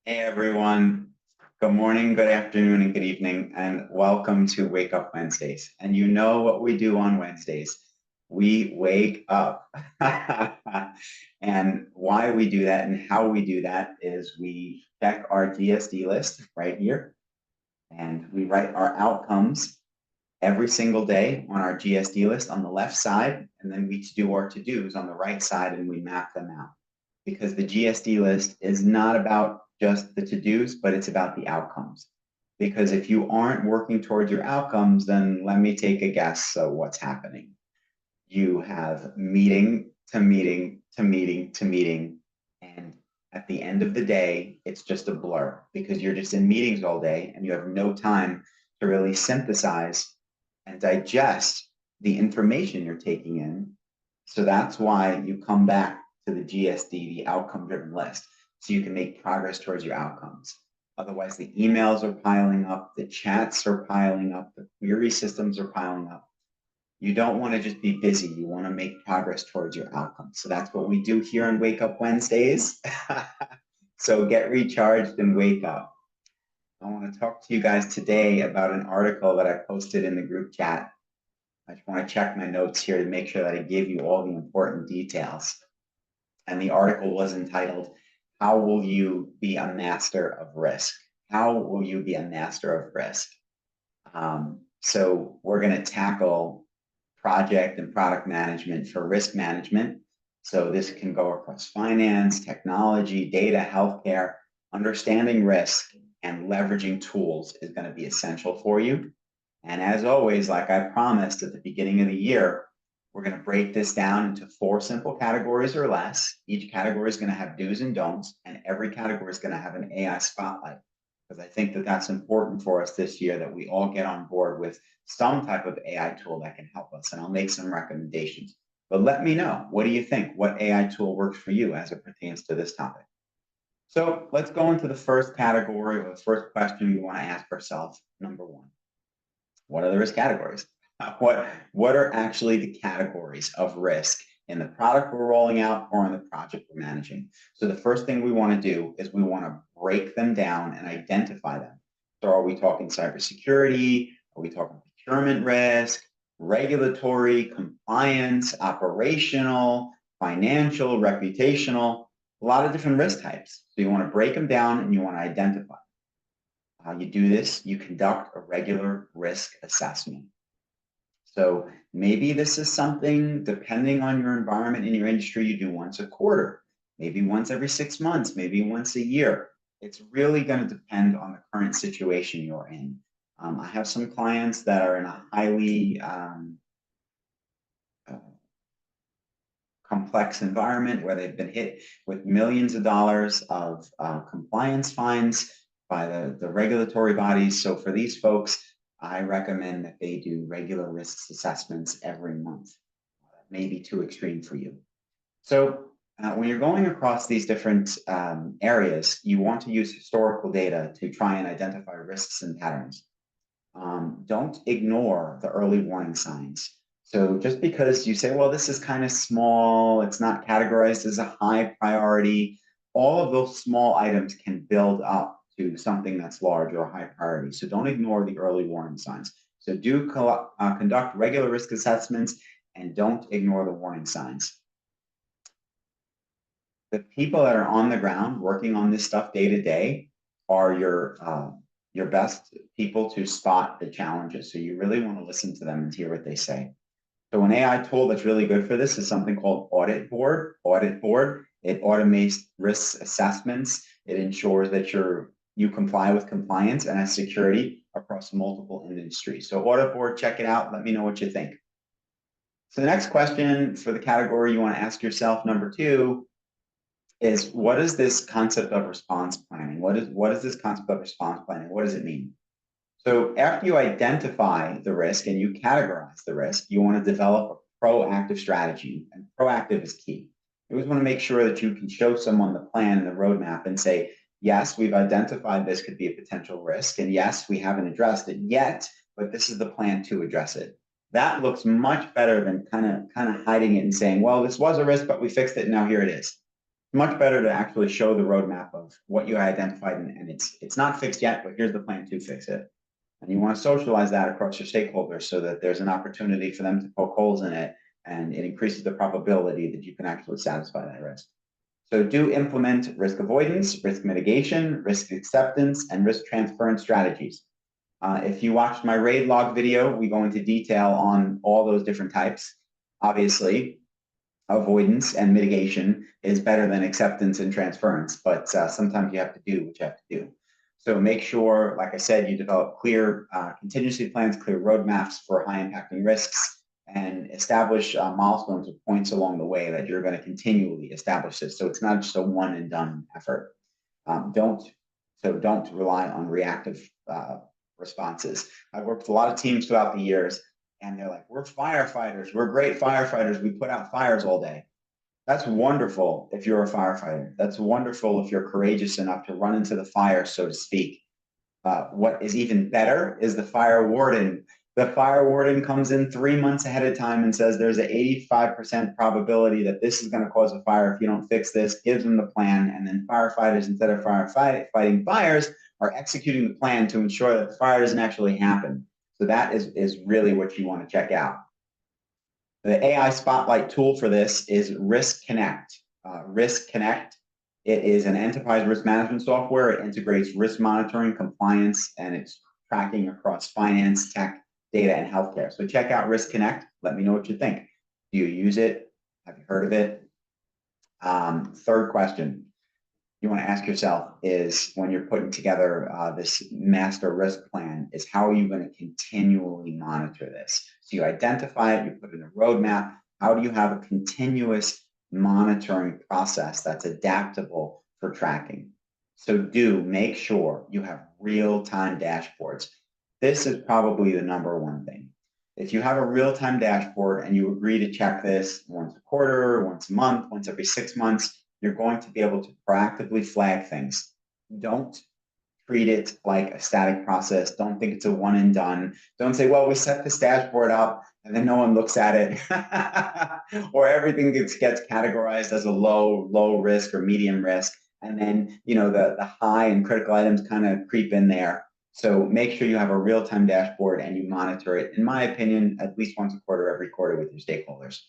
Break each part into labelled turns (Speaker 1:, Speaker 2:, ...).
Speaker 1: Hey everyone, good morning, good afternoon, and good evening, and welcome to Wake Up Wednesdays. And you know what we do on Wednesdays? We wake up. And why we do that and how we do that is we check our GSD list right here, and we write our outcomes every single day on our GSD list on the left side, and then we do our to-dos on the right side and we map them out. Because the GSD list is not about just the to-dos, but it's about the outcomes. Because if you aren't working towards your outcomes, then let me take a guess of what's happening. You have meeting to meeting to meeting to meeting, and at the end of the day, it's just a blur because you're just in meetings all day and you have no time to really synthesize and digest the information you're taking in. So that's why you come back to the GSD, the outcome driven list, so you can make progress towards your outcomes. Otherwise, the emails are piling up, the chats are piling up, the query systems are piling up. You don't want to just be busy. You want to make progress towards your outcomes. So that's what we do here on Wake Up Wednesdays. So get recharged and wake up. I want to talk to you guys today about an article that I posted in the group chat. I just want to check my notes here to make sure that I give you all the important details. And the article was entitled, How Will You Be a Master of Risk? How will you be a master of risk? So we're going to tackle project and product management for risk management. So this can go across finance, technology, data, healthcare. Understanding risk and leveraging tools is going to be essential for you. And as always, like I promised at the beginning of the year, we're going to break this down into 4 simple categories or less. Each category is going to have do's and don'ts, and every category is going to have an AI spotlight. Because I think that that's important for us this year, that we all get on board with some type of AI tool that can help us. And I'll make some recommendations. But let me know, what do you think? What AI tool works for you as it pertains to this topic? So let's go into the first category, or the first question we want to ask ourselves. Number 1, what are the risk categories? What are actually the categories of risk in the product we're rolling out or in the project we're managing? So the first thing we want to do is we want to break them down and identify them. So are we talking cybersecurity? Are we talking procurement risk, regulatory, compliance, operational, financial, reputational? A lot of different risk types. So you want to break them down and you want to identify. How you do this, you conduct a regular risk assessment. So maybe this is something, depending on your environment and your industry, you do once a quarter, maybe once every 6 months, maybe once a year. It's really going to depend on the current situation you're in. I have some clients that are in a highly complex environment where they've been hit with millions of dollars of compliance fines by the regulatory bodies. So for these folks, I recommend that they do regular risk assessments every month. Maybe too extreme for you. So when you're going across these different areas, you want to use historical data to try and identify risks and patterns. Don't ignore the early warning signs. So just because you say, well, this is kind of small, it's not categorized as a high priority, all of those small items can build up to something that's large or a high priority. So don't ignore the early warning signs. So do conduct regular risk assessments and don't ignore the warning signs. The people that are on the ground working on this stuff day to day are your best people to spot the challenges. So you really want to listen to them and hear what they say. So an AI tool that's really good for this is something called Audit Board. Audit Board, it automates risk assessments. It ensures that you comply with compliance and has security across multiple industries. So Audit Board, check it out. Let me know what you think. So the next question for the category you want to ask yourself, number 2, is what is this concept of response planning? What is this concept of response planning? What does it mean? So after you identify the risk and you categorize the risk, you want to develop a proactive strategy, and proactive is key. You always want to make sure that you can show someone the plan and the roadmap and say, yes, we've identified this could be a potential risk, and yes, we haven't addressed it yet, but this is the plan to address it. That looks much better than kind of hiding it and saying, well, this was a risk, but we fixed it, and now here it is. much better to actually show the roadmap of what you identified, and it's not fixed yet, but here's the plan to fix it. And you want to socialize that across your stakeholders so that there's an opportunity for them to poke holes in it, and it increases the probability that you can actually satisfy that risk. So do implement risk avoidance, risk mitigation, risk acceptance, and risk transference strategies. If you watched my RAID log video, we go into detail on all those different types. Obviously, avoidance and mitigation is better than acceptance and transference, but sometimes you have to do what you have to do. So make sure, like I said, you develop clear contingency plans, clear roadmaps for high impacting risks, and establish milestones or points along the way that you're going to continually establish this. So it's not just a one and done effort. Don't rely on reactive responses. I've worked with a lot of teams throughout the years, and they're like, we're firefighters, we're great firefighters, we put out fires all day. That's wonderful if you're a firefighter. That's wonderful if you're courageous enough to run into the fire, so to speak. What is even better is the fire warden. The fire warden comes in 3 months ahead of time and says there's an 85% probability that this is going to cause a fire if you don't fix this, gives them the plan, and then firefighters, instead of fighting fires, are executing the plan to ensure that the fire doesn't actually happen. So that is really what you want to check out. The AI spotlight tool for this is Risk Connect. Risk Connect, it is an enterprise risk management software. It integrates risk monitoring, compliance, and it's tracking across finance, tech, data, and healthcare. So check out Risk Connect. Let me know what you think. Do you use it? Have you heard of it? Third question you want to ask yourself is, when you're putting together this master risk plan, is how are you going to continually monitor this? So you identify it, you put in a roadmap. How do you have a continuous monitoring process that's adaptable for tracking? So do make sure you have real-time dashboards. This is probably the number one thing. If you have a real-time dashboard and you agree to check this once a quarter, once a month, once every 6 months, you're going to be able to proactively flag things. Don't treat it like a static process. Don't think it's a one and done. Don't say, well, we set this dashboard up and then no one looks at it. Or everything gets categorized as a low risk or medium risk. And then, the high and critical items kind of creep in there. So make sure you have a real-time dashboard and you monitor it, in my opinion, at least once a quarter, every quarter with your stakeholders.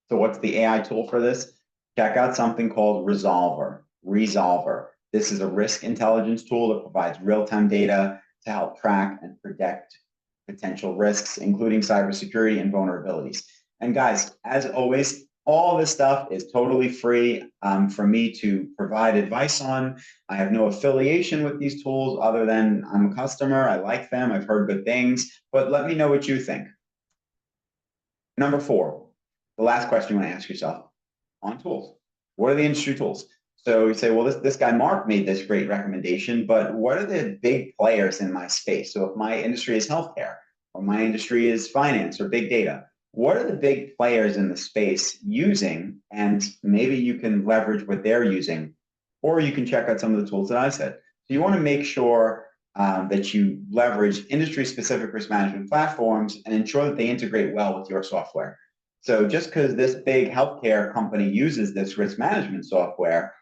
Speaker 1: So what's the AI tool for this? Check out something called Resolver. This is a risk intelligence tool that provides real-time data to help track and predict potential risks, including cybersecurity and vulnerabilities. And guys, as always, all this stuff is totally free for me to provide advice on. I have no affiliation with these tools other than I'm a customer. I like them. I've heard good things, but let me know what you think. Number 4, the last question you want to ask yourself on tools. What are the industry tools? So you say, well, this guy Mark made this great recommendation, but what are the big players in my space? So if my industry is healthcare, or my industry is finance or big data, what are the big players in the space using? And maybe you can leverage what they're using, or you can check out some of the tools that I said. So you want to make sure that you leverage industry-specific risk management platforms and ensure that they integrate well with your software. So just because this big healthcare company uses this risk management software,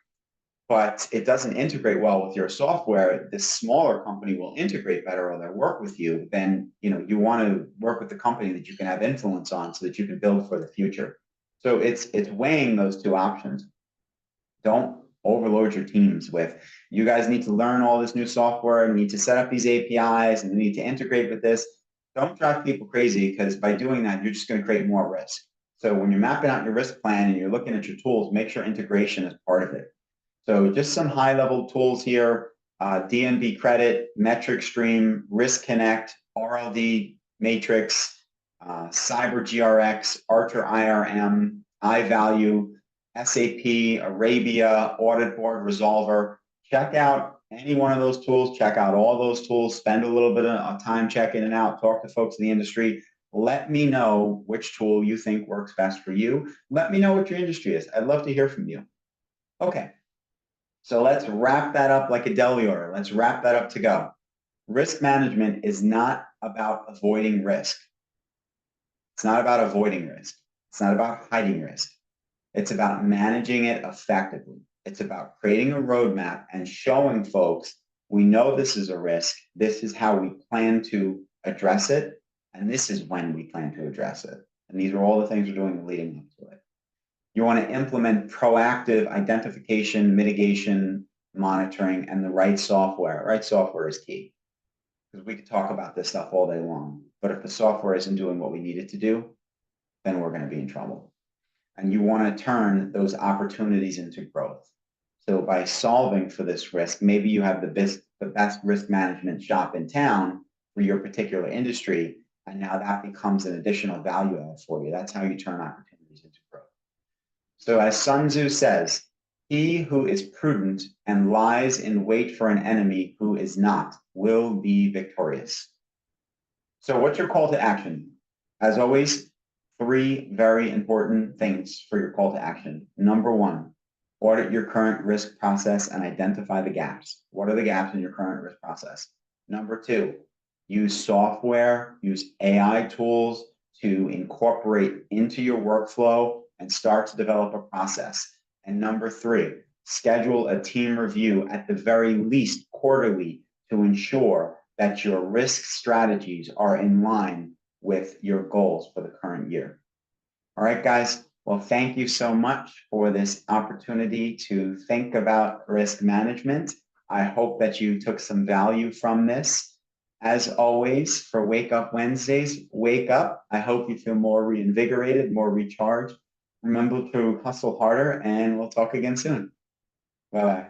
Speaker 1: but it doesn't integrate well with your software, this smaller company will integrate better or they'll work with you, then you want to work with the company that you can have influence on so that you can build for the future. So it's weighing those two options. Don't overload your teams with, you guys need to learn all this new software and we need to set up these APIs and we need to integrate with this. Don't drive people crazy, because by doing that, you're just going to create more risk. So when you're mapping out your risk plan and you're looking at your tools, make sure integration is part of it. So just some high-level tools here: DNB Credit, Metric Stream, Risk Connect, RLD Matrix, Cyber GRX, Archer IRM, iValue, SAP, Arabia, Audit Board, Resolver. Check out any one of those tools. Check out all those tools. Spend a little bit of time checking it out. Talk to folks in the industry. Let me know which tool you think works best for you. Let me know what your industry is. I'd love to hear from you. Okay. So let's wrap that up like a deli order. Let's wrap that up to go. Risk management is not about avoiding risk. It's not about avoiding risk. It's not about hiding risk. It's about managing it effectively. It's about creating a roadmap and showing folks, we know this is a risk. This is how we plan to address it. And this is when we plan to address it. And these are all the things we're doing leading up to it. You want to implement proactive identification, mitigation, monitoring, and the right software. Right software is key, because we could talk about this stuff all day long. But if the software isn't doing what we need it to do, then we're going to be in trouble. And you want to turn those opportunities into growth. So by solving for this risk, maybe you have the best risk management shop in town for your particular industry, and now that becomes an additional value add for you. That's how you turn opportunities into growth. So as Sun Tzu says, he who is prudent and lies in wait for an enemy who is not will be victorious. So what's your call to action? As always, three very important things for your call to action. Number one, audit your current risk process and identify the gaps. What are the gaps in your current risk process? Number two, use software, use AI tools to incorporate into your workflow and start to develop a process. And number three, schedule a team review at the very least quarterly to ensure that your risk strategies are in line with your goals for the current year. All right, guys. Well, thank you so much for this opportunity to think about risk management. I hope that you took some value from this. As always, for Wake Up Wednesdays, wake up. I hope you feel more reinvigorated, more recharged. Remember to hustle harder, and we'll talk again soon. Bye-bye.